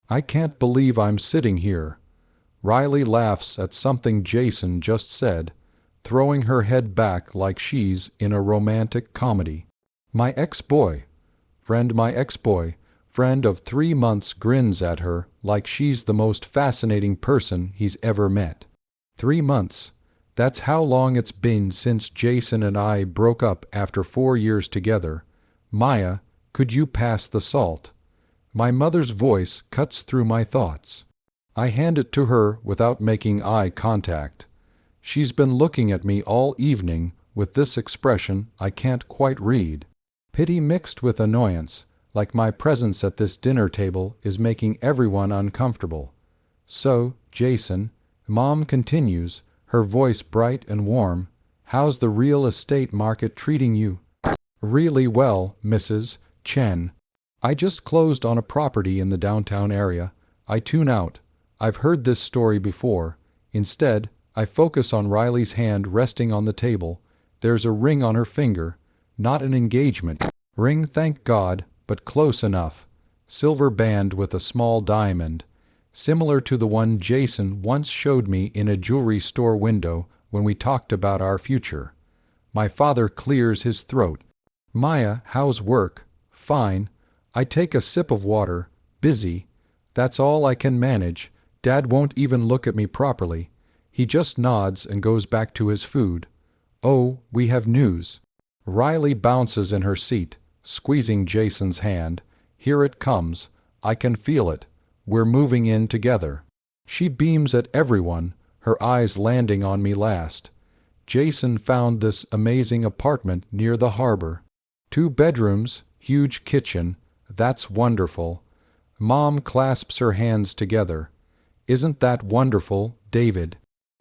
I can't believe I'm sitting here. Riley laughs at something Jason just said, throwing her head back like she's in a romantic comedy. My ex-boy, friend of 3 months grins at her like she's the most fascinating person he's ever met. 3 months. That's how long it's been since Jason and I broke up after 4 years together. Maya, could you pass the salt? My mother's voice cuts through my thoughts. I hand it to her without making eye contact. She's been looking at me all evening with this expression I can't quite read. Pity mixed with annoyance, like my presence at this dinner table is making everyone uncomfortable. So, Jason, Mom continues, her voice bright and warm, how's the real estate market treating you? Really well, Mrs. Chen. I just closed on a property in the downtown area. I tune out. I've heard this story before. Instead, I focus on Riley's hand resting on the table. There's a ring on her finger. Not an engagement ring, thank God, but close enough. Silver band with a small diamond. Similar to the one Jason once showed me in a jewelry store window when we talked about our future. My father clears his throat. Maya, how's work? Fine. I take a sip of water. Busy. That's all I can manage. Dad won't even look at me properly. He just nods and goes back to his food. Oh, we have news. Riley bounces in her seat, squeezing Jason's hand. Here it comes. I can feel it. We're moving in together. She beams at everyone, her eyes landing on me last. Jason found this amazing apartment near the harbor. 2 bedrooms, huge kitchen. That's wonderful. Mom clasps her hands together. Isn't that wonderful, David?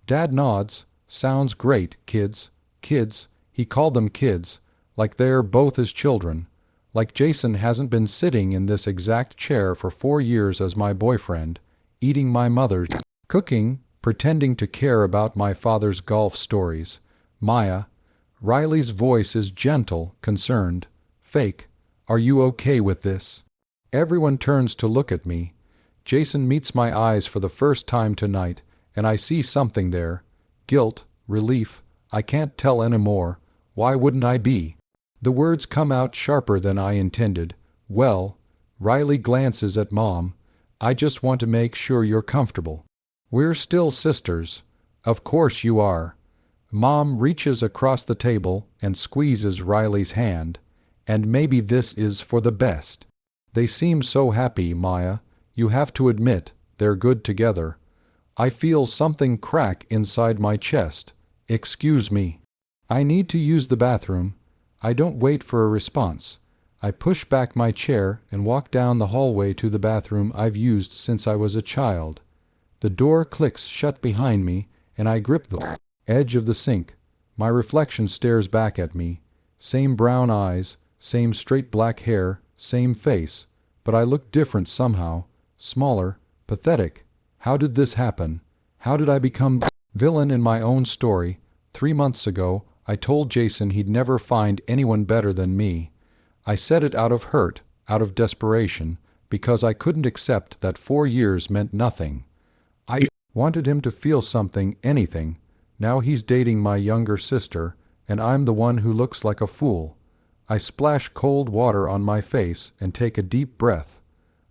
Dad nods. Sounds great, kids. Kids, he called them kids, like they're both his children. Like Jason hasn't been sitting in this exact chair for 4 years as my boyfriend, eating my mother's, cooking, pretending to care about my father's golf stories. Maya. Riley's voice is gentle, concerned. Fake. Are you okay with this? Everyone turns to look at me. Jason meets my eyes for the first time tonight, and I see something there. Guilt, relief, I can't tell anymore. Why wouldn't I be? The words come out sharper than I intended. Well, Riley glances at Mom. I just want to make sure you're comfortable. We're still sisters. Of course you are. Mom reaches across the table and squeezes Riley's hand. And maybe this is for the best. They seem so happy, Maya. You have to admit, they're good together. I feel something crack inside my chest. Excuse me. I need to use the bathroom. I don't wait for a response. I push back my chair and walk down the hallway to the bathroom I've used since I was a child. The door clicks shut behind me, and I grip the edge of the sink. My reflection stares back at me. Same brown eyes, same straight black hair, same face. But I look different somehow. Smaller, pathetic. How did this happen? How did I become the villain in my own story? 3 months ago, I told Jason he'd never find anyone better than me. I said it out of hurt, out of desperation, because I couldn't accept that 4 years meant nothing. I wanted him to feel something, anything. Now he's dating my younger sister, and I'm the one who looks like a fool. I splash cold water on my face and take a deep breath.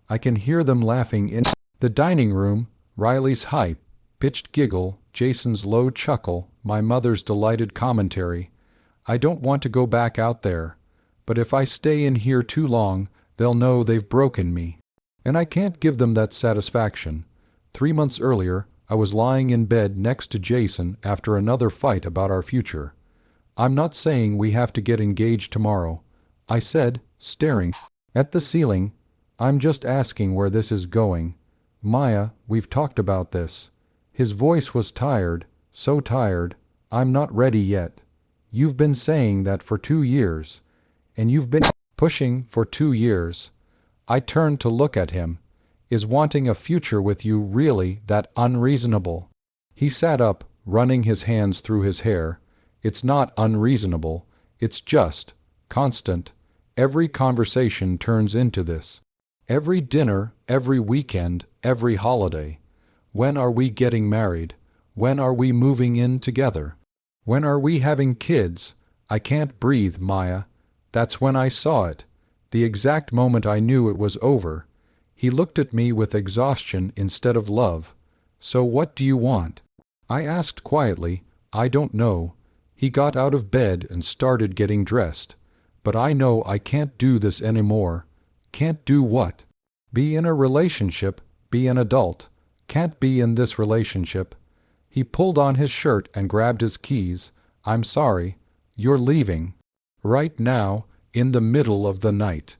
I can hear them laughing in the dining room, Riley's high-pitched giggle, Jason's low chuckle, my mother's delighted commentary. I don't want to go back out there. But if I stay in here too long, they'll know they've broken me. And I can't give them that satisfaction. 3 months earlier, I was lying in bed next to Jason after another fight about our future. I'm not saying we have to get engaged tomorrow. I said, staring at the ceiling. I'm just asking where this is going. Maya, we've talked about this. His voice was tired, so tired. I'm not ready yet. You've been saying that for 2 years. And you've been pushing for 2 years. I turned to look at him. Is wanting a future with you really that unreasonable? He sat up, running his hands through his hair. It's not unreasonable. It's just, constant. Every conversation turns into this. Every dinner, every weekend, every holiday. When are we getting married? When are we moving in together? When are we having kids? I can't breathe, Maya. That's when I saw it. The exact moment I knew it was over. He looked at me with exhaustion instead of love. So what do you want? I asked quietly. I don't know. He got out of bed and started getting dressed. But I know I can't do this anymore. Can't do what? Be in a relationship, be an adult. Can't be in this relationship. He pulled on his shirt and grabbed his keys. I'm sorry. You're leaving. Right now, in the middle of the night.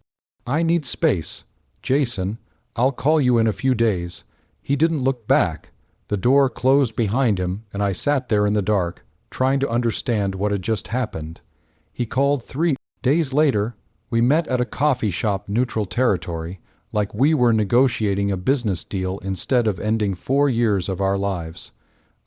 I need space. Jason, I'll call you in a few days. He didn't look back. The door closed behind him, and I sat there in the dark, trying to understand what had just happened. He called 3 days later. We met at a coffee shop, neutral territory, like we were negotiating a business deal instead of ending 4 years of our lives.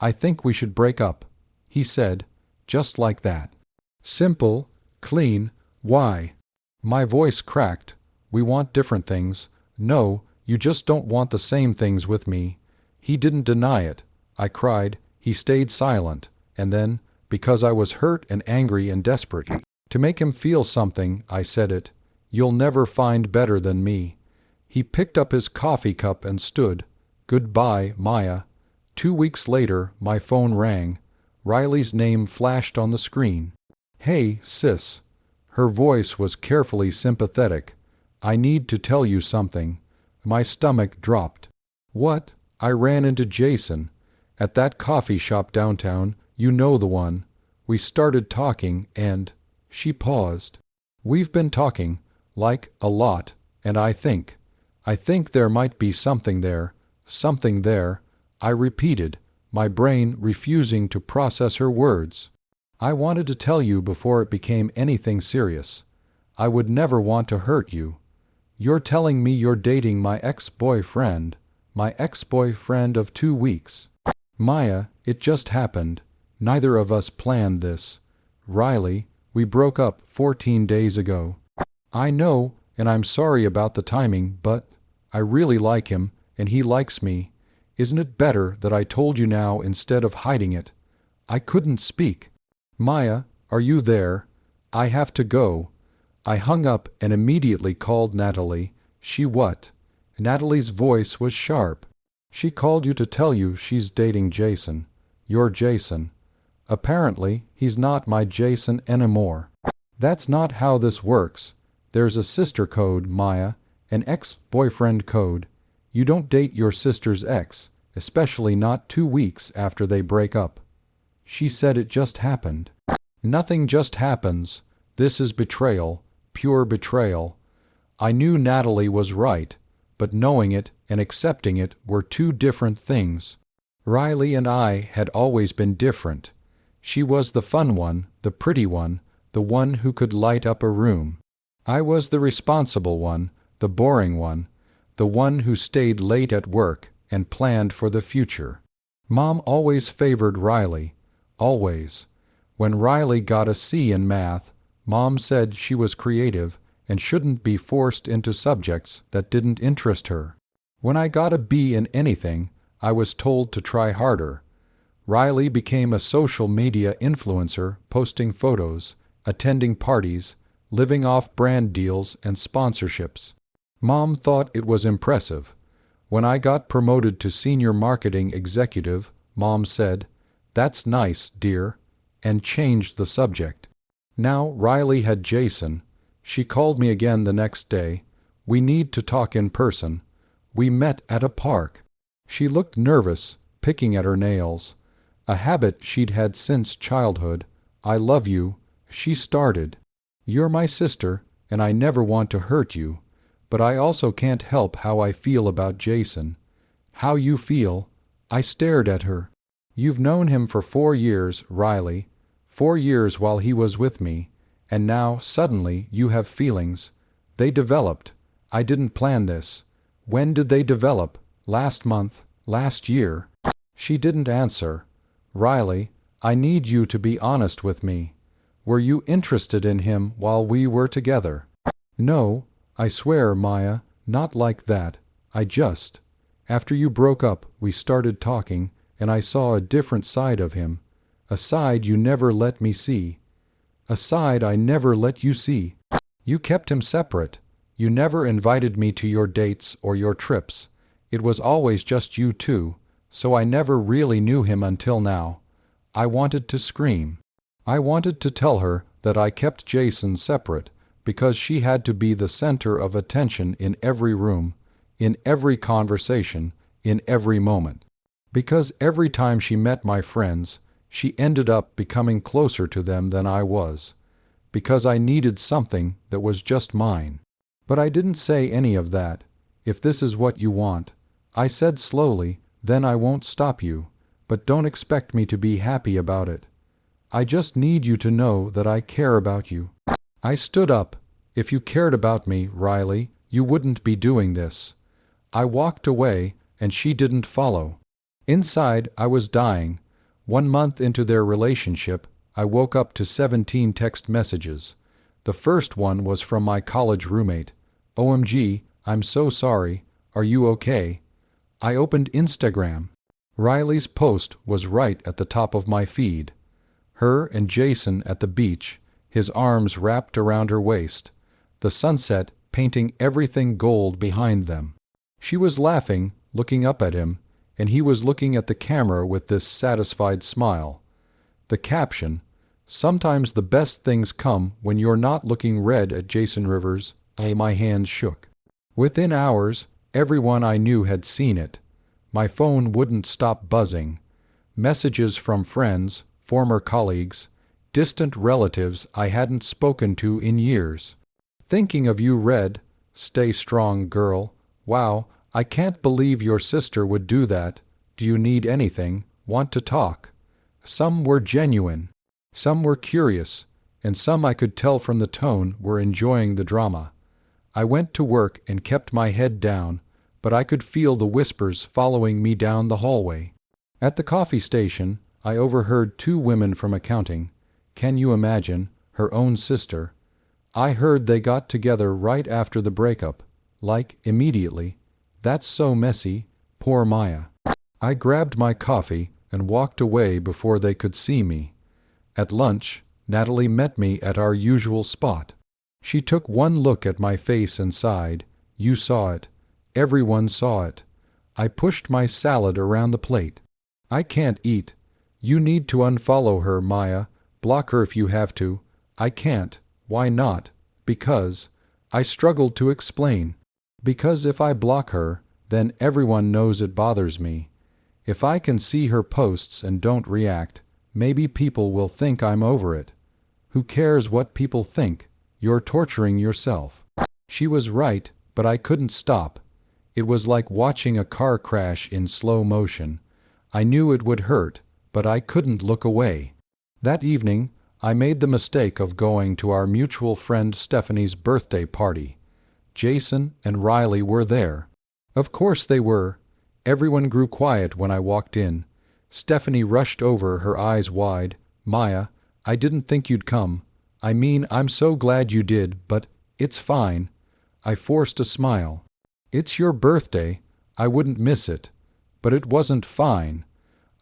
I think we should break up, he said, just like that. Simple, clean. Why? My voice cracked. We want different things. No, you just don't want the same things with me. He didn't deny it. I cried. He stayed silent. And then, because I was hurt and angry and desperate, to make him feel something, I said it. You'll never find better than me. He picked up his coffee cup and stood. Goodbye, Maya. 2 weeks later, my phone rang. Riley's name flashed on the screen. Hey, sis. Her voice was carefully sympathetic. I need to tell you something. My stomach dropped. What? I ran into Jason. At that coffee shop downtown, you know the one. We started talking and... She paused. We've been talking, like, a lot, and I think there might be something there. Something there. I repeated, my brain refusing to process her words. I wanted to tell you before it became anything serious. I would never want to hurt you. You're telling me you're dating my ex-boyfriend of 2 weeks. Maya, it just happened. Neither of us planned this. Riley, we broke up 14 days ago. I know, and I'm sorry about the timing, but I really like him, and he likes me. Isn't it better that I told you now instead of hiding it? I couldn't speak. Maya, are you there? I have to go. I hung up and immediately called Natalie. She what? Natalie's voice was sharp. She called you to tell you she's dating Jason. Your Jason. Apparently, he's not my Jason anymore. That's not how this works. There's a sister code, Maya, an ex-boyfriend code. You don't date your sister's ex, especially not 2 weeks after they break up. She said it just happened. Nothing just happens. This is betrayal, pure betrayal. I knew Natalie was right, but knowing it and accepting it were 2 different things. Riley and I had always been different. She was the fun one, the pretty one, the one who could light up a room. I was the responsible one, the boring one, the one who stayed late at work and planned for the future. Mom always favored Riley. Always. When Riley got a C in math, Mom said she was creative and shouldn't be forced into subjects that didn't interest her. When I got a B in anything, I was told to try harder. Riley became a social media influencer, posting photos, attending parties, living off brand deals and sponsorships. Mom thought it was impressive. When I got promoted to senior marketing executive, Mom said, "That's nice, dear," and changed the subject. Now Riley had Jason. She called me again the next day. We need to talk in person. We met at a park. She looked nervous, picking at her nails. A habit she'd had since childhood. "I love you," she started. "You're my sister, and I never want to hurt you. But I also can't help how I feel about Jason." "How you feel?" I stared at her. "You've known him for 4 years, Riley. 4 years while he was with me. And now, suddenly, you have feelings. They developed. I didn't plan this. When did they develop? Last month? Last year?" She didn't answer. "Riley, I need you to be honest with me. Were you interested in him while we were together?" "No, I swear, Maya, not like that. After you broke up, we started talking, and I saw a different side of him. A side you never let me see. A side I never let you see. You kept him separate. You never invited me to your dates or your trips. It was always just you two, so I never really knew him until now. I wanted to scream. I wanted to tell her that I kept Jason separate because she had to be the center of attention in every room, in every conversation, in every moment. Because every time she met my friends, she ended up becoming closer to them than I was. Because I needed something that was just mine. But I didn't say any of that. If this is what you want, I said slowly, then I won't stop you, but don't expect me to be happy about it. I just need you to know that I care about you. I stood up. If you cared about me, Riley, you wouldn't be doing this. I walked away, and she didn't follow. Inside, I was dying. 1 month into their relationship, I woke up to 17 text messages. The first one was from my college roommate. OMG, I'm so sorry. Are you okay? I opened Instagram. Riley's post was right at the top of my feed. Her and Jason at the beach, his arms wrapped around her waist, the sunset painting everything gold behind them. She was laughing, looking up at him, and he was looking at the camera with this satisfied smile. The caption, "Sometimes the best things come when you're not looking red at Jason Rivers." My hands shook. Within hours, everyone I knew had seen it. My phone wouldn't stop buzzing. Messages from friends, former colleagues, distant relatives I hadn't spoken to in years. Thinking of you, Red. Stay strong, girl. Wow, I can't believe your sister would do that. Do you need anything? Want to talk? Some were genuine. Some were curious, and some I could tell from the tone were enjoying the drama. I went to work and kept my head down, but I could feel the whispers following me down the hallway. At the coffee station, I overheard 2 women from accounting. Can you imagine? Her own sister. I heard they got together right after the breakup. Like, immediately. That's so messy. Poor Maya. I grabbed my coffee and walked away before they could see me. At lunch, Natalie met me at our usual spot. She took one look at my face and sighed. You saw it. Everyone saw it. I pushed my salad around the plate. I can't eat. You need to unfollow her, Maya. Block her if you have to. I can't. Why not? Because. I struggled to explain. Because if I block her, then everyone knows it bothers me. If I can see her posts and don't react, maybe people will think I'm over it. Who cares what people think? You're torturing yourself. She was right, but I couldn't stop. It was like watching a car crash in slow motion. I knew it would hurt, but I couldn't look away. That evening, I made the mistake of going to our mutual friend Stephanie's birthday party. Jason and Riley were there. Of course they were. Everyone grew quiet when I walked in. Stephanie rushed over, her eyes wide. Maya, I didn't think you'd come. I mean, I'm so glad you did, but it's fine. I forced a smile. It's your birthday. I wouldn't miss it. But it wasn't fine.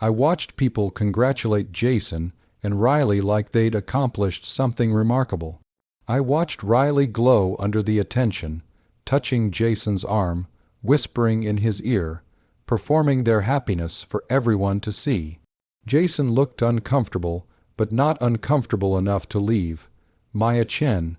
I watched people congratulate Jason and Riley like they'd accomplished something remarkable. I watched Riley glow under the attention, touching Jason's arm, whispering in his ear, performing their happiness for everyone to see. Jason looked uncomfortable, but not uncomfortable enough to leave. Maya Chen.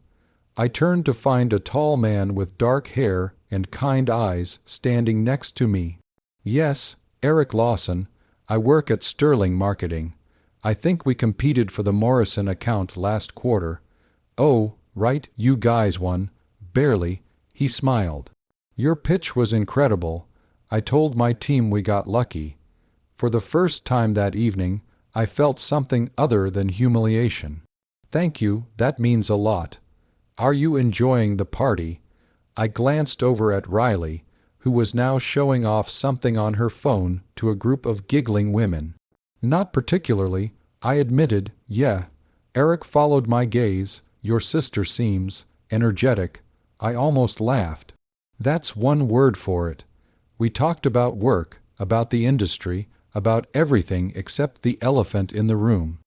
I turned to find a tall man with dark hair and kind eyes standing next to me. Yes, Eric Lawson. I work at Sterling Marketing. I think we competed for the Morrison account last quarter. Oh, right, you guys won. Barely. He smiled. Your pitch was incredible. I told my team we got lucky. For the first time that evening, I felt something other than humiliation. Thank you, that means a lot. Are you enjoying the party? I glanced over at Riley, who was now showing off something on her phone to a group of giggling women. Not particularly, I admitted. Yeah. Eric followed my gaze. Your sister seems energetic. I almost laughed. That's one word for it. We talked about work, about the industry, about everything except the elephant in the room.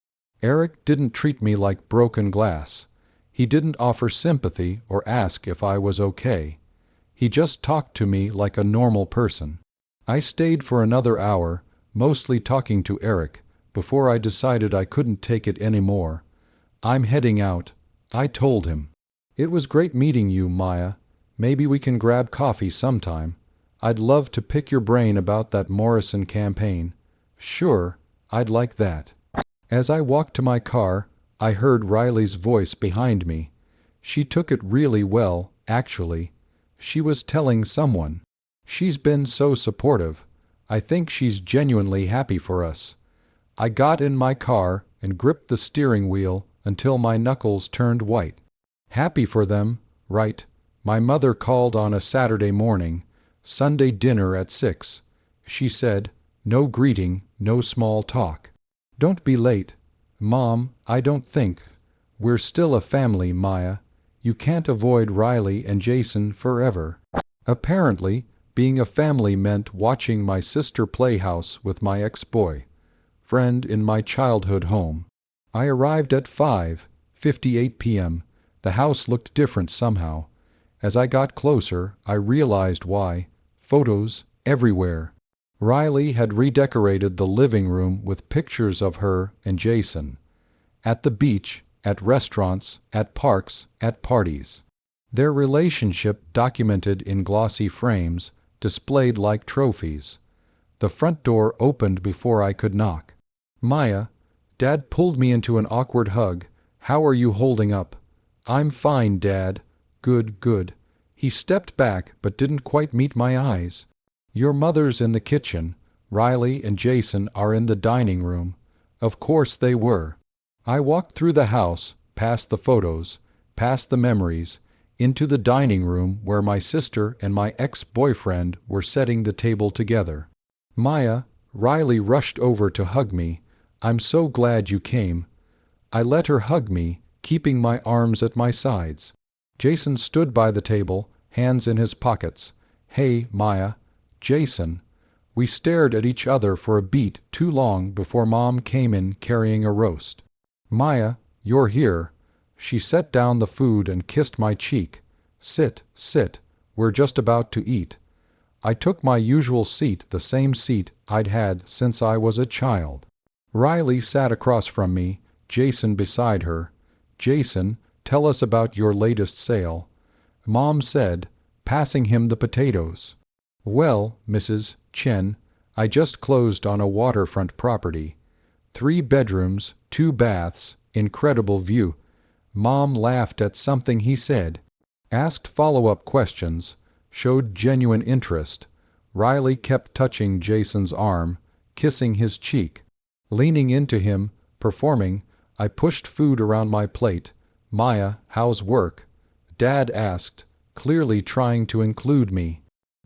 Eric didn't treat me like broken glass. He didn't offer sympathy or ask if I was okay. He just talked to me like a normal person. I stayed for another hour, mostly talking to Eric, before I decided I couldn't take it anymore. I'm heading out, I told him. It was great meeting you, Maya. Maybe we can grab coffee sometime. I'd love to pick your brain about that Morrison campaign. Sure, I'd like that. As I walked to my car, I heard Riley's voice behind me. She took it really well, actually. She was telling someone. She's been so supportive. I think she's genuinely happy for us. I got in my car and gripped the steering wheel until my knuckles turned white. Happy for them, right? My mother called on a Saturday morning, Sunday dinner at 6. She said, no greeting, no small talk. Don't be late. Mom, I don't think. We're still a family, Maya. You can't avoid Riley and Jason forever. Apparently, being a family meant watching my sister play house with my ex-boy friend in my childhood home. I arrived at 5:58 p.m. The house looked different somehow. As I got closer, I realized why. Photos everywhere. Riley had redecorated the living room with pictures of her and Jason. At the beach, at restaurants, at parks, at parties. Their relationship documented in glossy frames, displayed like trophies. The front door opened before I could knock. Maya, Dad pulled me into an awkward hug. How are you holding up? I'm fine, Dad. Good, good. He stepped back but didn't quite meet my eyes. Your mother's in the kitchen. Riley and Jason are in the dining room. Of course they were. I walked through the house, past the photos, past the memories, into the dining room where my sister and my ex-boyfriend were setting the table together. Maya, Riley rushed over to hug me. I'm so glad you came. I let her hug me, keeping my arms at my sides. Jason stood by the table, hands in his pockets. Hey, Maya. Jason. We stared at each other for a beat too long before Mom came in carrying a roast. Maya, you're here. She set down the food and kissed my cheek. Sit, sit. We're just about to eat. I took my usual seat, the same seat I'd had since I was a child. Riley sat across from me, Jason beside her. Jason, tell us about your latest sale. Mom said, passing him the potatoes. Well, Mrs. Chen, I just closed on a waterfront property. 3 bedrooms, 2 baths, incredible view. Mom laughed at something he said, asked follow-up questions, showed genuine interest. Riley kept touching Jason's arm, kissing his cheek. Leaning into him, performing, I pushed food around my plate. Maya, how's work? Dad asked, clearly trying to include me.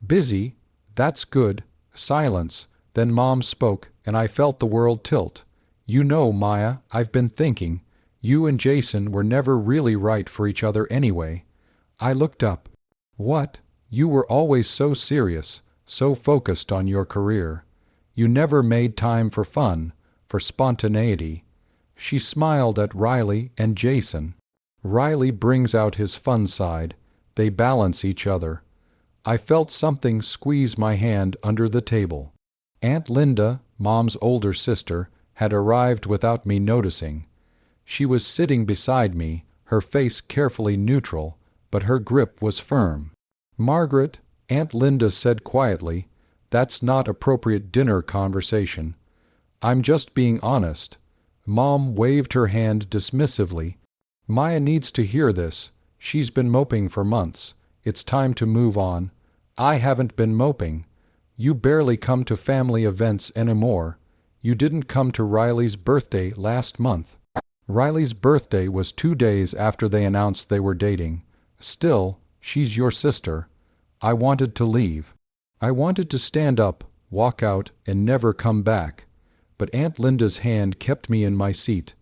Busy? That's good. Silence. Then Mom spoke, and I felt the world tilt. You know, Maya, I've been thinking. You and Jason were never really right for each other anyway. I looked up. What? You were always so serious, so focused on your career. You never made time for fun, for spontaneity. She smiled at Riley and Jason. Riley brings out his fun side. They balance each other. I felt something squeeze my hand under the table. Aunt Linda, Mom's older sister, had arrived without me noticing. She was sitting beside me, her face carefully neutral, but her grip was firm. Margaret, Aunt Linda said quietly, that's not appropriate dinner conversation. I'm just being honest. Mom waved her hand dismissively. Maya needs to hear this. She's been moping for months. It's time to move on. I haven't been moping. You barely come to family events anymore. You didn't come to Riley's birthday last month. Riley's birthday was 2 days after they announced they were dating. Still, she's your sister. I wanted to leave. I wanted to stand up, walk out, and never come back. But Aunt Linda's hand kept me in my seat.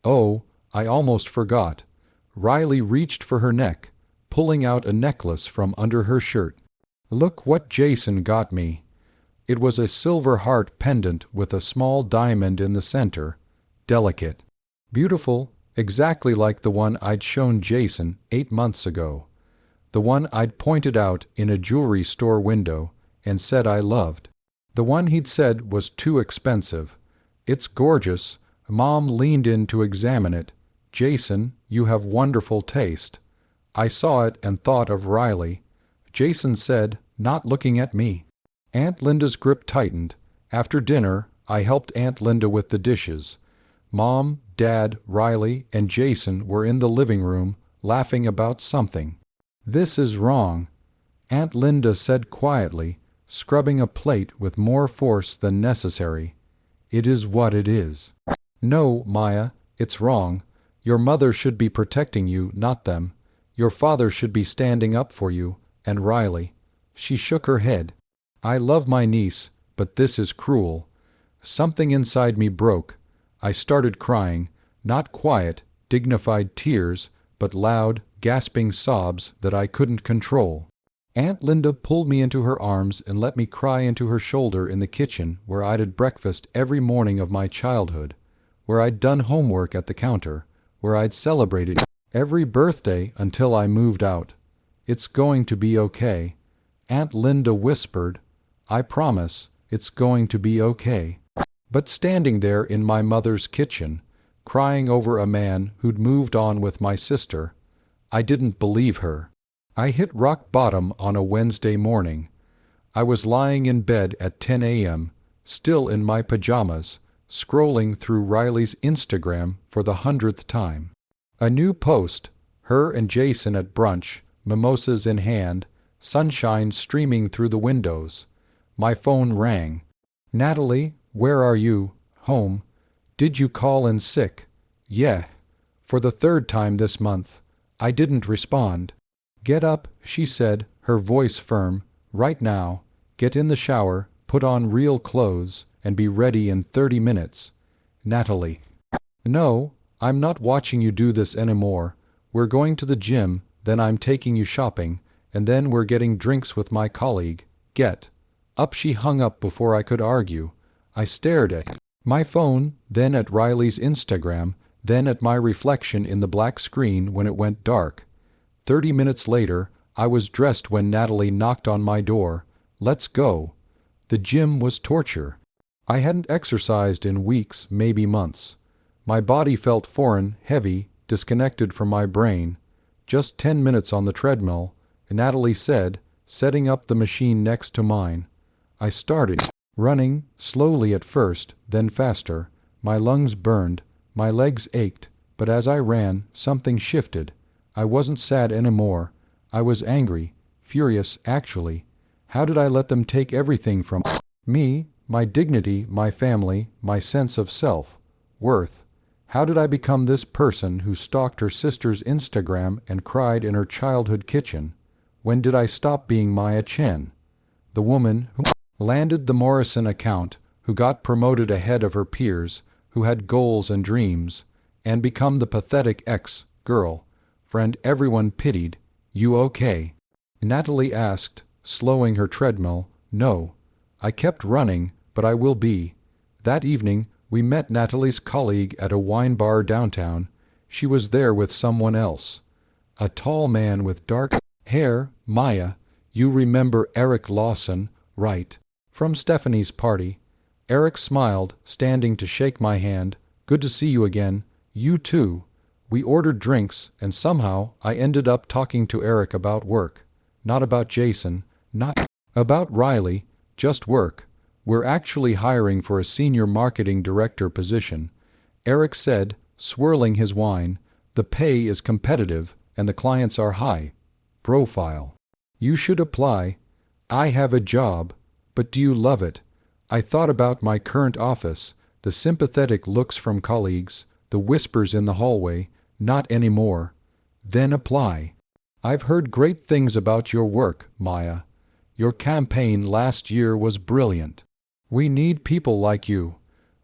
Oh, I almost forgot. Riley reached for her neck, pulling out a necklace from under her shirt. Look what Jason got me. It was a silver heart pendant with a small diamond in the center. Delicate. Beautiful, exactly like the one I'd shown Jason 8 months ago. The one I'd pointed out in a jewelry store window and said I loved. The one he'd said was too expensive. It's gorgeous. Mom leaned in to examine it. Jason, you have wonderful taste. I saw it and thought of Riley. Jason said, not looking at me. Aunt Linda's grip tightened. After dinner, I helped Aunt Linda with the dishes. Mom, Dad, Riley, and Jason were in the living room, laughing about something. This is wrong, Aunt Linda said quietly, scrubbing a plate with more force than necessary. It is what it is. No, Maya, it's wrong. Your mother should be protecting you, not them. Your father should be standing up for you, and Riley. She shook her head. I love my niece, but this is cruel. Something inside me broke. I started crying, not quiet, dignified tears, but loud, gasping sobs that I couldn't control. Aunt Linda pulled me into her arms and let me cry into her shoulder in the kitchen where I'd had breakfast every morning of my childhood, where I'd done homework at the counter, where I'd celebrated every birthday until I moved out. It's going to be okay. Aunt Linda whispered, I promise, it's going to be okay. But standing there in my mother's kitchen, crying over a man who'd moved on with my sister, I didn't believe her. I hit rock bottom on a Wednesday morning. I was lying in bed at 10 a.m., still in my pajamas, scrolling through Riley's Instagram for the 100th time. A new post, her and Jason at brunch, mimosas in hand, sunshine streaming through the windows. My phone rang. Natalie, where are you? Home. Did you call in sick? Yeah. For the 3rd time this month. I didn't respond. Get up, she said, her voice firm. Right now. Get in the shower, put on real clothes, and be ready in 30 minutes. Natalie. No, I'm not watching you do this anymore. We're going to the gym, then I'm taking you shopping, and then we're getting drinks with my colleague. Get. Up she hung up before I could argue. I stared at my phone, then at Riley's Instagram, then at my reflection in the black screen when it went dark. 30 minutes later, I was dressed when Natalie knocked on my door. Let's go. The gym was torture. I hadn't exercised in weeks, maybe months. My body felt foreign, heavy, disconnected from my brain. Just 10 minutes on the treadmill, Natalie said, setting up the machine next to mine. I started running, slowly at first, then faster. My lungs burned, my legs ached, but as I ran, something shifted. I wasn't sad anymore. I was angry, furious, actually. How did I let them take everything from me, my dignity, my family, my sense of self, worth? How did I become this person who stalked her sister's Instagram and cried in her childhood kitchen? When did I stop being Maya Chen? The woman who landed the Morrison account, who got promoted ahead of her peers, who had goals and dreams, and become the pathetic ex-girl friend everyone pitied. You okay? Natalie asked, slowing her treadmill. No. I kept running, but I will be. That evening, we met Natalie's colleague at a wine bar downtown. She was there with someone else. A tall man with dark hair. Maya, you remember Eric Lawson, right? From Stephanie's party. Eric smiled, standing to shake my hand. Good to see you again. You too. We ordered drinks, and somehow I ended up talking to Eric about work. Not about Jason, not about Riley, just work. We're actually hiring for a senior marketing director position. Eric said, swirling his wine, the pay is competitive and the clients are high profile. You should apply. I have a job, but do you love it? I thought about my current office, the sympathetic looks from colleagues, the whispers in the hallway. Not anymore. Then apply. I've heard great things about your work, Maya. Your campaign last year was brilliant. We need people like you.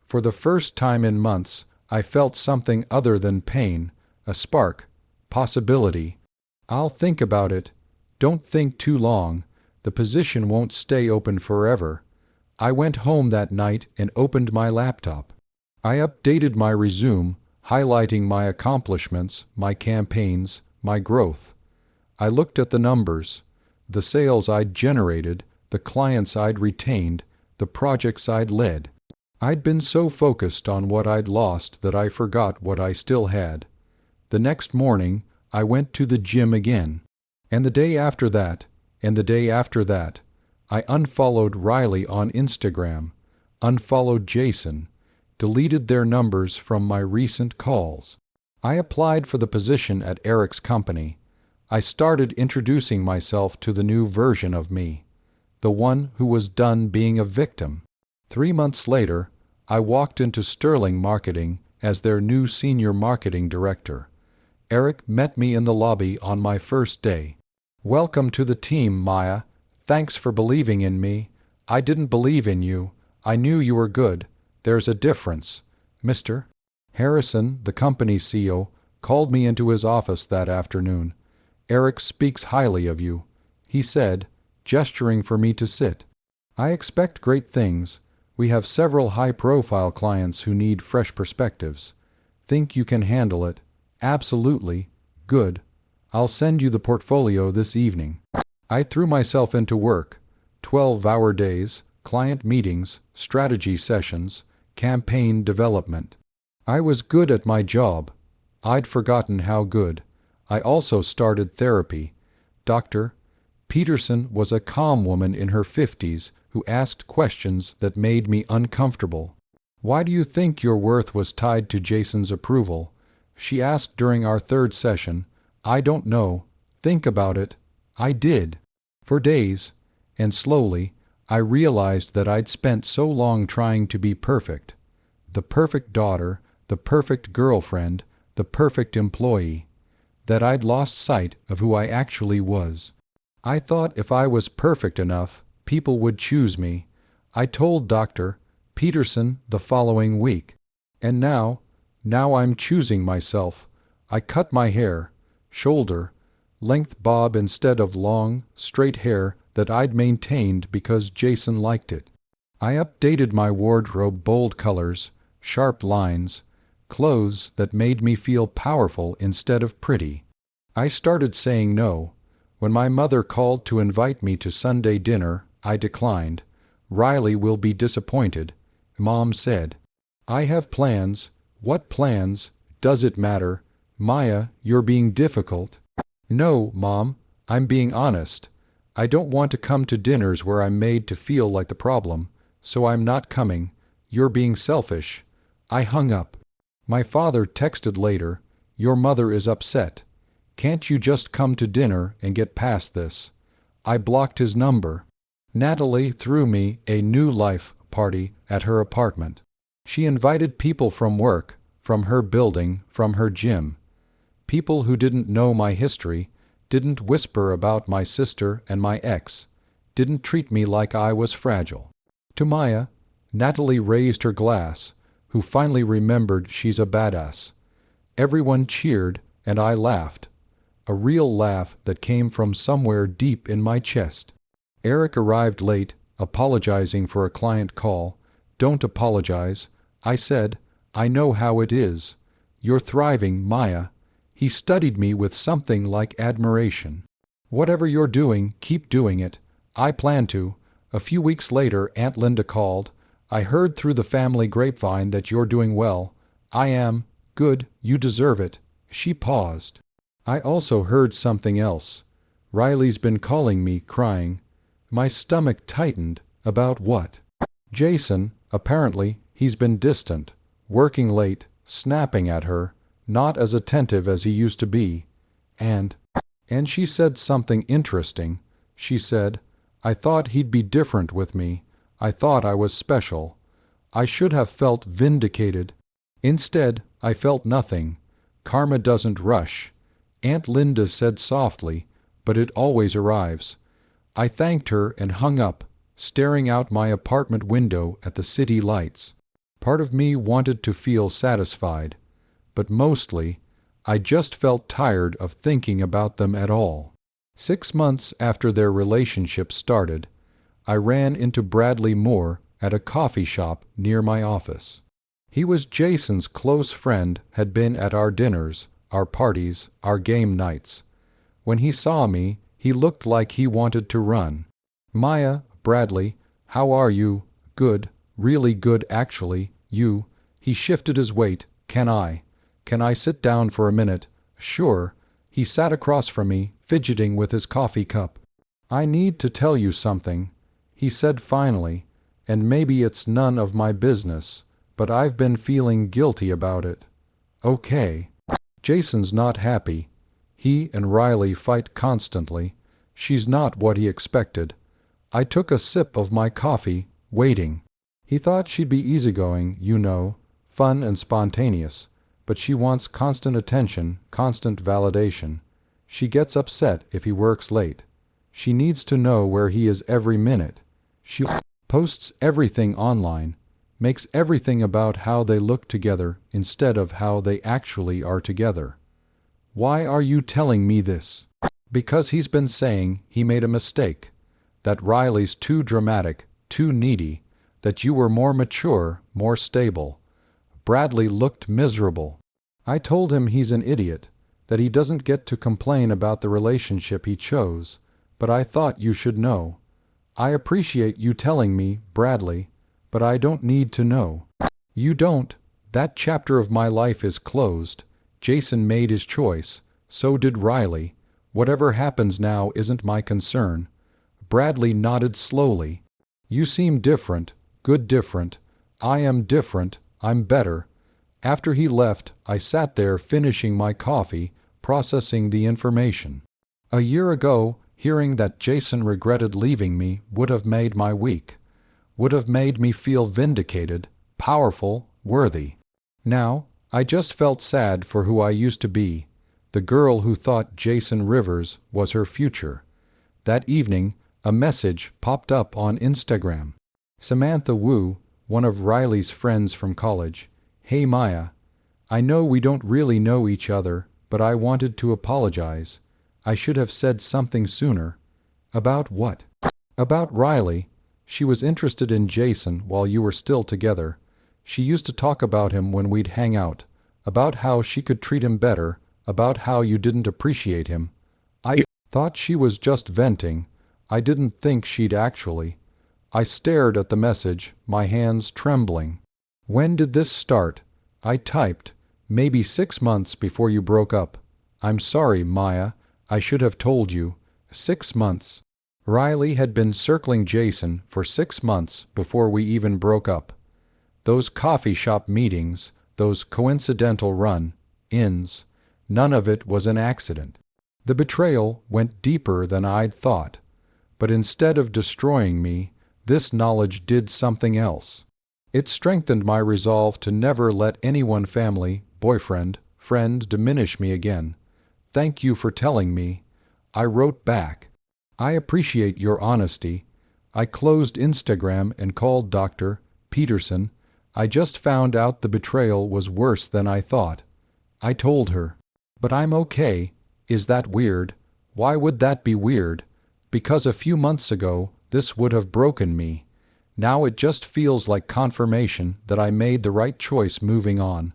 For the first time in months, I felt something other than pain, a spark, possibility. I'll think about it. Don't think too long. The position won't stay open forever. I went home that night and opened my laptop. I updated my resume, highlighting my accomplishments, my campaigns, my growth. I looked at the numbers, the sales I'd generated, the clients I'd retained, the projects I'd led. I'd been so focused on what I'd lost that I forgot what I still had. The next morning, I went to the gym again. And the day after that, and the day after that, I unfollowed Riley on Instagram, unfollowed Jason, deleted their numbers from my recent calls. I applied for the position at Eric's company. I started introducing myself to the new version of me, the one who was done being a victim. 3 months later, I walked into Sterling Marketing as their new senior marketing director. Eric met me in the lobby on my first day. "Welcome to the team, Maya. Thanks for believing in me. I didn't believe in you. I knew you were good. There's a difference, Mr. Harrison, the company's CEO, called me into his office that afternoon. "Eric speaks highly of you," he said, gesturing for me to sit. "I expect great things. We have several high-profile clients who need fresh perspectives. Think you can handle it? Absolutely. Good. I'll send you the portfolio this evening." I threw myself into work. 12-hour days, client meetings, strategy sessions, campaign development. I was good at my job. I'd forgotten how good. I also started therapy. Dr. Peterson was a calm woman in her 50s who asked questions that made me uncomfortable. "Why do you think your worth was tied to Jason's approval?" she asked during our third session. "I don't know. Think about it." I did. For days, and slowly, I realized that I'd spent so long trying to be perfect. The perfect daughter, the perfect girlfriend, the perfect employee, that I'd lost sight of who I actually was. I thought if I was perfect enough, people would choose me. I told Dr. Peterson the following week. And now I'm choosing myself. I cut my hair, shoulder length bob instead of long, straight hair that I'd maintained because Jason liked it. I updated my wardrobe, bold colors, sharp lines, clothes that made me feel powerful instead of pretty. I started saying no. When my mother called to invite me to Sunday dinner, I declined. "Riley will be disappointed," Mom said. "I have plans." "What plans? Does it matter?" "Maya, you're being difficult." "No, Mom, I'm being honest. I don't want to come to dinners where I'm made to feel like the problem, so I'm not coming. You're being selfish." I hung up. My father texted later, "Your mother is upset. Can't you just come to dinner and get past this?" I blocked his number. Natalie threw me a new life party at her apartment. She invited people from work, from her building, from her gym. People who didn't know my history, didn't whisper about my sister and my ex, didn't treat me like I was fragile. To Maya, Natalie raised her glass, who finally remembered she's a badass. Everyone cheered, and I laughed. A real laugh that came from somewhere deep in my chest. Eric arrived late, apologizing for a client call. "Don't apologize," I said. "I know how it is. You're thriving, Maya." He studied me with something like admiration. "Whatever you're doing, keep doing it. I plan to." A few weeks later, Aunt Linda called. "I heard through the family grapevine that you're doing well." "I am. Good, you deserve it." She paused. "I also heard something else. Riley's been calling me, crying." My stomach tightened. "About what?" "Jason, apparently, he's been distant, working late, snapping at her, not as attentive as he used to be. And she said something interesting. She said, 'I thought he'd be different with me. I thought I was special. I should have felt vindicated. Instead, I felt nothing. Karma doesn't rush.' Aunt Linda said softly, but it always arrives." I thanked her and hung up, staring out my apartment window at the city lights. Part of me wanted to feel satisfied, but mostly, I just felt tired of thinking about them at all. 6 months after their relationship started, I ran into Bradley Moore at a coffee shop near my office. He was Jason's close friend, had been at our dinners, our parties, our game nights. When he saw me, he looked like he wanted to run. "Maya, Bradley, how are you?" "Good, really good actually. You?" He shifted his weight. Can I sit down for a minute?" "Sure." He sat across from me, fidgeting with his coffee cup. "I need to tell you something," he said finally, "and maybe it's none of my business, but I've been feeling guilty about it." "Okay." Jason's not happy. He and Riley fight constantly. She's not what he expected. I took a sip of my coffee, waiting. He thought she'd be easygoing, you know, fun and spontaneous, but she wants constant attention, constant validation. She gets upset if he works late. She needs to know where he is every minute. She posts everything online, makes everything about how they look together instead of how they actually are together. "Why are you telling me this?" "Because he's been saying he made a mistake, that Riley's too dramatic, too needy, that you were more mature, more stable." Bradley looked miserable. I told him he's an idiot, that he doesn't get to complain about the relationship he chose, but I thought you should know. "I appreciate you telling me, Bradley, but I don't need to know." "You don't. That chapter of my life is closed. Jason made his choice. So did Riley. Whatever happens now isn't my concern." Bradley nodded slowly. "You seem different, good different. I am different, I'm better." After he left, I sat there finishing my coffee, processing the information. A year ago, hearing that Jason regretted leaving me would have made my week, would have made me feel vindicated, powerful, worthy. Now, I just felt sad for who I used to be, the girl who thought Jason Rivers was her future. That evening, a message popped up on Instagram. Samantha Wu, one of Riley's friends from college. "Hey Maya, I know we don't really know each other, but I wanted to apologize. I should have said something sooner." "About what?" "About Riley. She was interested in Jason while you were still together. She used to talk about him when we'd hang out, about how she could treat him better, about how you didn't appreciate him." I thought she was just venting. I didn't think she'd actually. I stared at the message, my hands trembling. "When did this start?" I typed, "Maybe 6 months before you broke up. I'm sorry, Maya. I should have told you." 6 months. Riley had been circling Jason for 6 months before we even broke up. Those coffee shop meetings, those coincidental run-ins, none of it was an accident. The betrayal went deeper than I'd thought. But instead of destroying me, this knowledge did something else. It strengthened my resolve to never let anyone, family, boyfriend, friend, diminish me again. "Thank you for telling me." I wrote back. "I appreciate your honesty." I closed Instagram and called Dr. Peterson. I just found out the betrayal was worse than I thought. I told her. "But I'm okay." Is that weird? Why would that be weird? Because a few months ago, this would have broken me. Now it just feels like confirmation that I made the right choice moving on.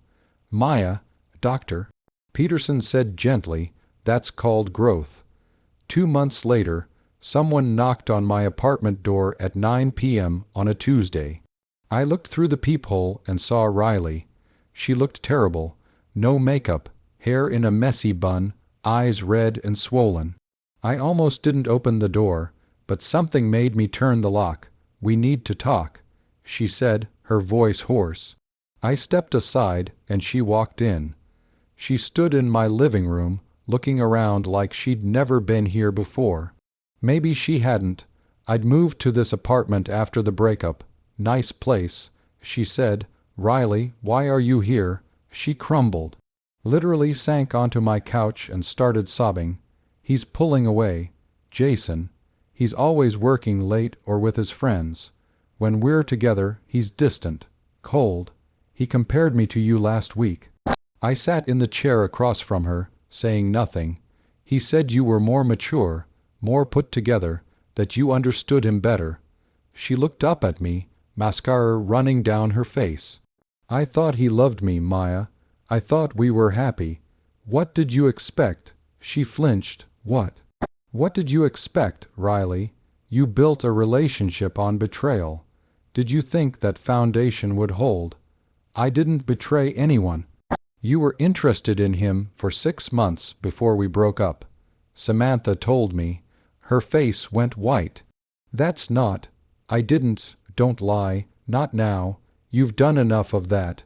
"Maya," Dr. Peterson said gently, "that's called growth." 2 months later, someone knocked on my apartment door at 9 p.m. on a Tuesday. I looked through the peephole and saw Riley. She looked terrible. No makeup, hair in a messy bun, eyes red and swollen. I almost didn't open the door, but something made me turn the lock. "We need to talk," she said, her voice hoarse. I stepped aside and she walked in. She stood in my living room, looking around like she'd never been here before. Maybe she hadn't. I'd moved to this apartment after the breakup. "Nice place," she said. "Riley, why are you here?" She crumbled, literally sank onto my couch and started sobbing. "He's pulling away. Jason. He's always working late or with his friends. When we're together, he's distant, cold. He compared me to you last week." I sat in the chair across from her, saying nothing. "He said you were more mature, more put together, that you understood him better." She looked up at me, mascara running down her face. "I thought he loved me, Maya. I thought we were happy. What did you expect?" She flinched. "What? What did you expect, Riley? You built a relationship on betrayal. Did you think that foundation would hold? I didn't betray anyone. You were interested in him for 6 months before we broke up. Samantha told me." Her face went white. "That's not. I didn't. Don't lie. Not now. You've done enough of that.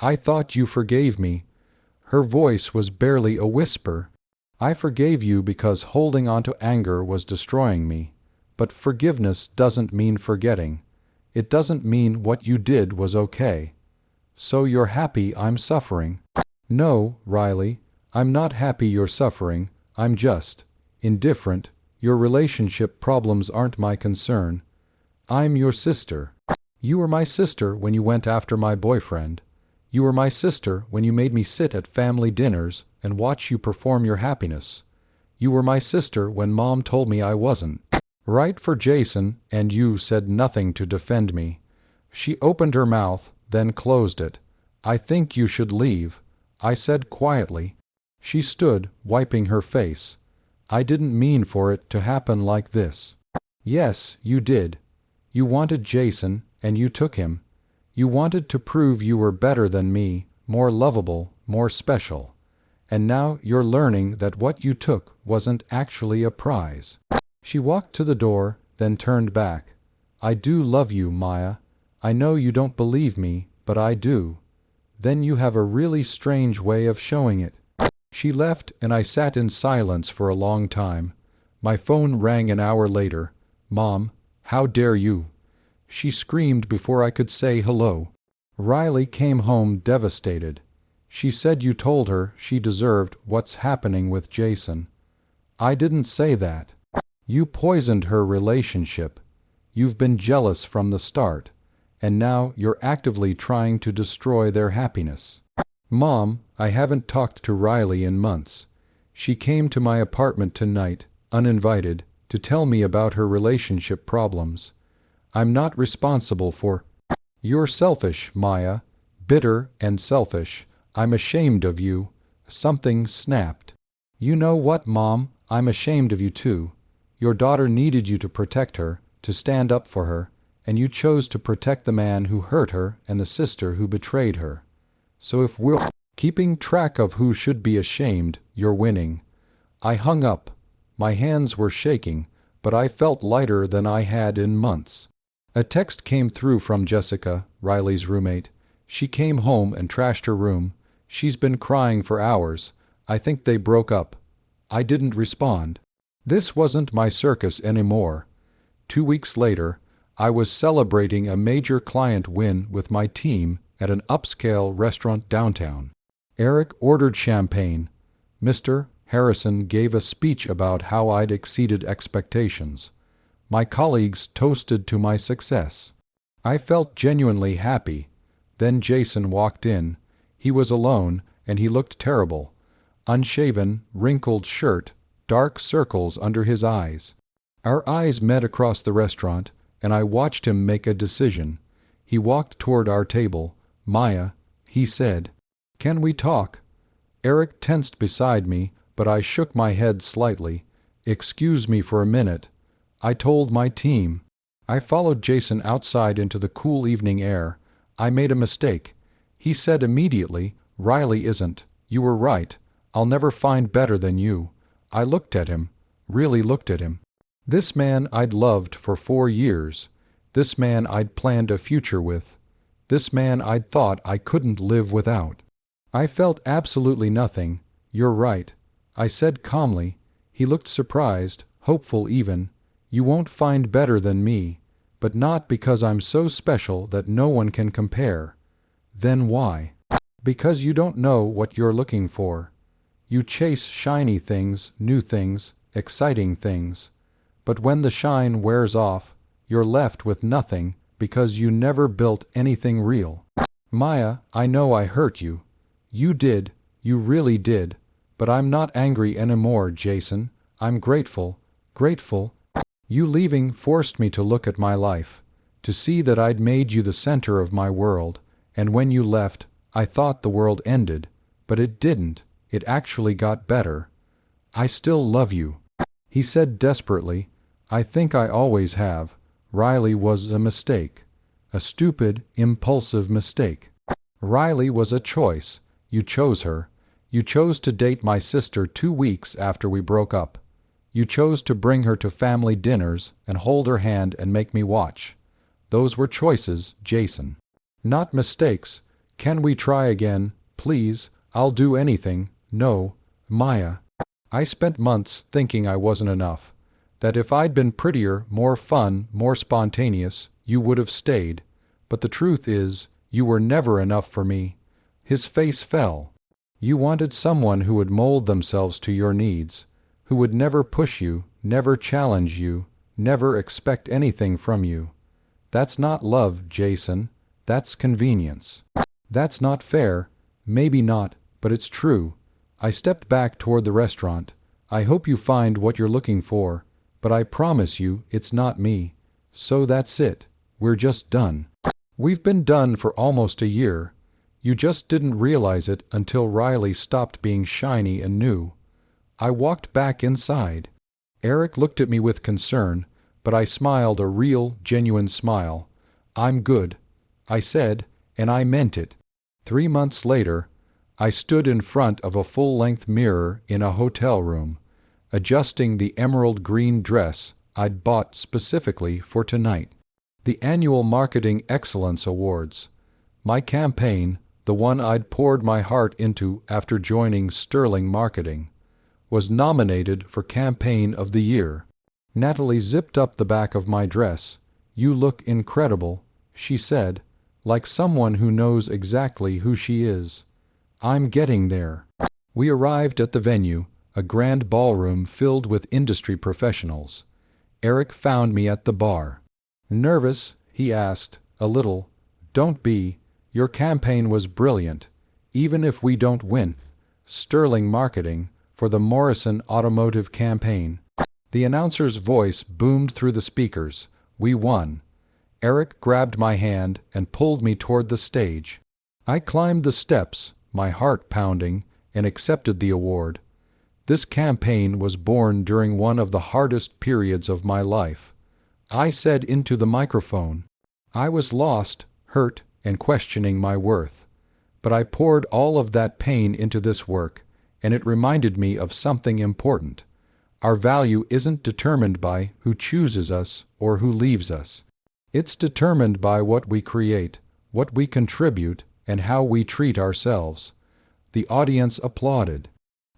I thought you forgave me." Her voice was barely a whisper. "I forgave you because holding on to anger was destroying me. But forgiveness doesn't mean forgetting. It doesn't mean what you did was okay. So you're happy I'm suffering?" "No, Riley, I'm not happy you're suffering. I'm just indifferent. Your relationship problems aren't my concern. I'm your sister. You were my sister when you went after my boyfriend. You were my sister when you made me sit at family dinners and watch you perform your happiness. You were my sister when Mom told me I wasn't right for Jason and you said nothing to defend me." She opened her mouth, then closed it. "I think you should leave," I said quietly. She stood, wiping her face. "I didn't mean for it to happen like this." "Yes, you did. You wanted Jason, and you took him. You wanted to prove you were better than me, more lovable, more special. And now you're learning that what you took wasn't actually a prize." She walked to the door, then turned back. "I do love you, Maya. I know you don't believe me, but I do. Then you have a really strange way of showing it." She left and I sat in silence for a long time. My phone rang an hour later. "Mom, how dare you?" She screamed before I could say hello. Riley came home devastated. She said you told her she deserved what's happening with Jason. I didn't say that. You poisoned her relationship. You've been jealous from the start, and now you're actively trying to destroy their happiness. Mom, I haven't talked to Riley in months. She came to my apartment tonight, uninvited, to tell me about her relationship problems. I'm not responsible for... You're selfish, Maya. Bitter and selfish. I'm ashamed of you. Something snapped. You know what, Mom? I'm ashamed of you too. Your daughter needed you to protect her, to stand up for her, and you chose to protect the man who hurt her and the sister who betrayed her. So if we're keeping track of who should be ashamed, you're winning. I hung up. My hands were shaking, but I felt lighter than I had in months. A text came through from Jessica, Riley's roommate. She came home and trashed her room. She's been crying for hours. I think they broke up. I didn't respond. This wasn't my circus anymore. 2 weeks later, I was celebrating a major client win with my team at an upscale restaurant downtown. Eric ordered champagne. Mr. Harrison gave a speech about how I'd exceeded expectations. My colleagues toasted to my success. I felt genuinely happy. Then Jason walked in. He was alone, and he looked terrible. Unshaven, wrinkled shirt, dark circles under his eyes. Our eyes met across the restaurant, and I watched him make a decision. He walked toward our table. "Maya," he said, "can we talk?" Eric tensed beside me, but I shook my head slightly. "Excuse me for a minute." I told my team. I followed Jason outside into the cool evening air. I made a mistake. He said immediately, "Riley isn't. You were right. I'll never find better than you." I looked at him, really looked at him. This man I'd loved for 4 years. This man I'd planned a future with. This man I'd thought I couldn't live without. I felt absolutely nothing. "You're right," I said calmly. He looked surprised, hopeful even. "You won't find better than me, but not because I'm so special that no one can compare." "Then why?" "Because you don't know what you're looking for. You chase shiny things, new things, exciting things. But when the shine wears off, you're left with nothing because you never built anything real." "Maya, I know I hurt you. You did, you really did. But I'm not angry anymore, Jason. I'm grateful. Grateful? You leaving forced me to look at my life, to see that I'd made you the center of my world, and when you left, I thought the world ended, but it didn't, it actually got better. I still love you." He said desperately, "I think I always have. Riley was a mistake. A stupid, impulsive mistake. Riley was a choice. You chose her. You chose to date my sister 2 weeks after we broke up. You chose to bring her to family dinners and hold her hand and make me watch. Those were choices, Jason. Not mistakes. Can we try again, please? I'll do anything. No, Maya." I spent months thinking I wasn't enough. That if I'd been prettier, more fun, more spontaneous, you would have stayed. But the truth is, you were never enough for me. His face fell. You wanted someone who would mold themselves to your needs, who would never push you, never challenge you, never expect anything from you. That's not love, Jason. That's convenience. That's not fair. Maybe not, but it's true. I stepped back toward the restaurant. I hope you find what you're looking for, but I promise you it's not me. So that's it. We're just done. We've been done for almost a year. You just didn't realize it until Riley stopped being shiny and new. I walked back inside. Eric looked at me with concern, but I smiled a real, genuine smile. "I'm good," I said, and I meant it. 3 months later, I stood in front of a full-length mirror in a hotel room, adjusting the emerald green dress I'd bought specifically for tonight. The annual Marketing Excellence Awards. My campaign, the one I'd poured my heart into after joining Sterling Marketing, was nominated for Campaign of the Year. Natalie zipped up the back of my dress. "You look incredible," she said, like someone who knows exactly who she is. I'm getting there. We arrived at the venue, a grand ballroom filled with industry professionals. Eric found me at the bar. "Nervous?" he asked, a little. "Don't be. Your campaign was brilliant. Even if we don't win. Sterling Marketing, for the Morrison Automotive Campaign." The announcer's voice boomed through the speakers. "We won." Eric grabbed my hand and pulled me toward the stage. I climbed the steps, my heart pounding, and accepted the award. This campaign was born during one of the hardest periods of my life. I said into the microphone, I was lost, hurt, and questioning my worth. But I poured all of that pain into this work, and it reminded me of something important. Our value isn't determined by who chooses us or who leaves us. It's determined by what we create, what we contribute, and how we treat ourselves. The audience applauded.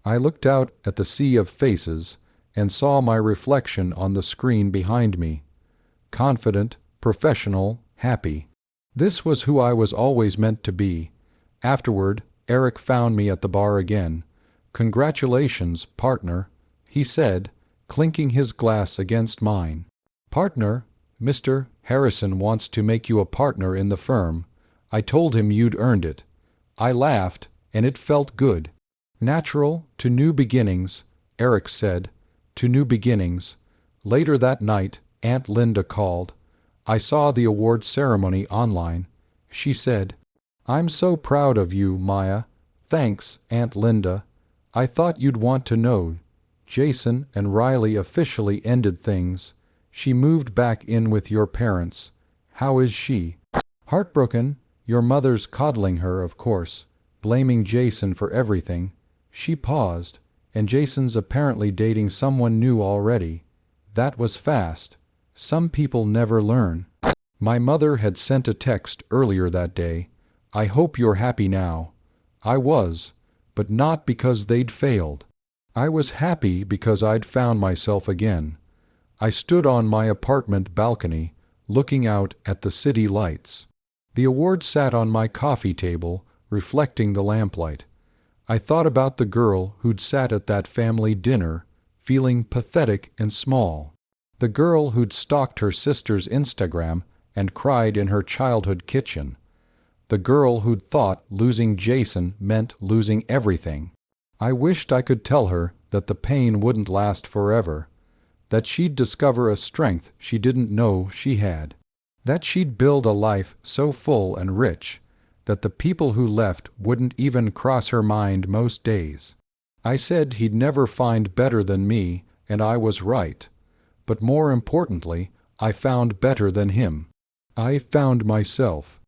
I looked out at the sea of faces and saw my reflection on the screen behind me. Confident, professional, happy. This was who I was always meant to be. Afterward, Eric found me at the bar again. "Congratulations, partner," he said, clinking his glass against mine. "Partner? Mr. Harrison wants to make you a partner in the firm. I told him you'd earned it." I laughed, and it felt good. "Natural, to new beginnings," Eric said. "To new beginnings." Later that night, Aunt Linda called. I saw the award ceremony online. She said, "I'm so proud of you, Maya." "Thanks, Aunt Linda. I thought you'd want to know. Jason and Riley officially ended things. She moved back in with your parents. How is she?" "Heartbroken. Your mother's coddling her, of course, blaming Jason for everything." She paused. "And Jason's apparently dating someone new already. That was fast. Some people never learn." My mother had sent a text earlier that day. "I hope you're happy now." I was, but not because they'd failed. I was happy because I'd found myself again. I stood on my apartment balcony, looking out at the city lights. The award sat on my coffee table, reflecting the lamplight. I thought about the girl who'd sat at that family dinner, feeling pathetic and small. The girl who'd stalked her sister's Instagram and cried in her childhood kitchen. The girl who'd thought losing Jason meant losing everything. I wished I could tell her that the pain wouldn't last forever, that she'd discover a strength she didn't know she had, that she'd build a life so full and rich that the people who left wouldn't even cross her mind most days. I said he'd never find better than me, and I was right. But more importantly, I found better than him. I found myself.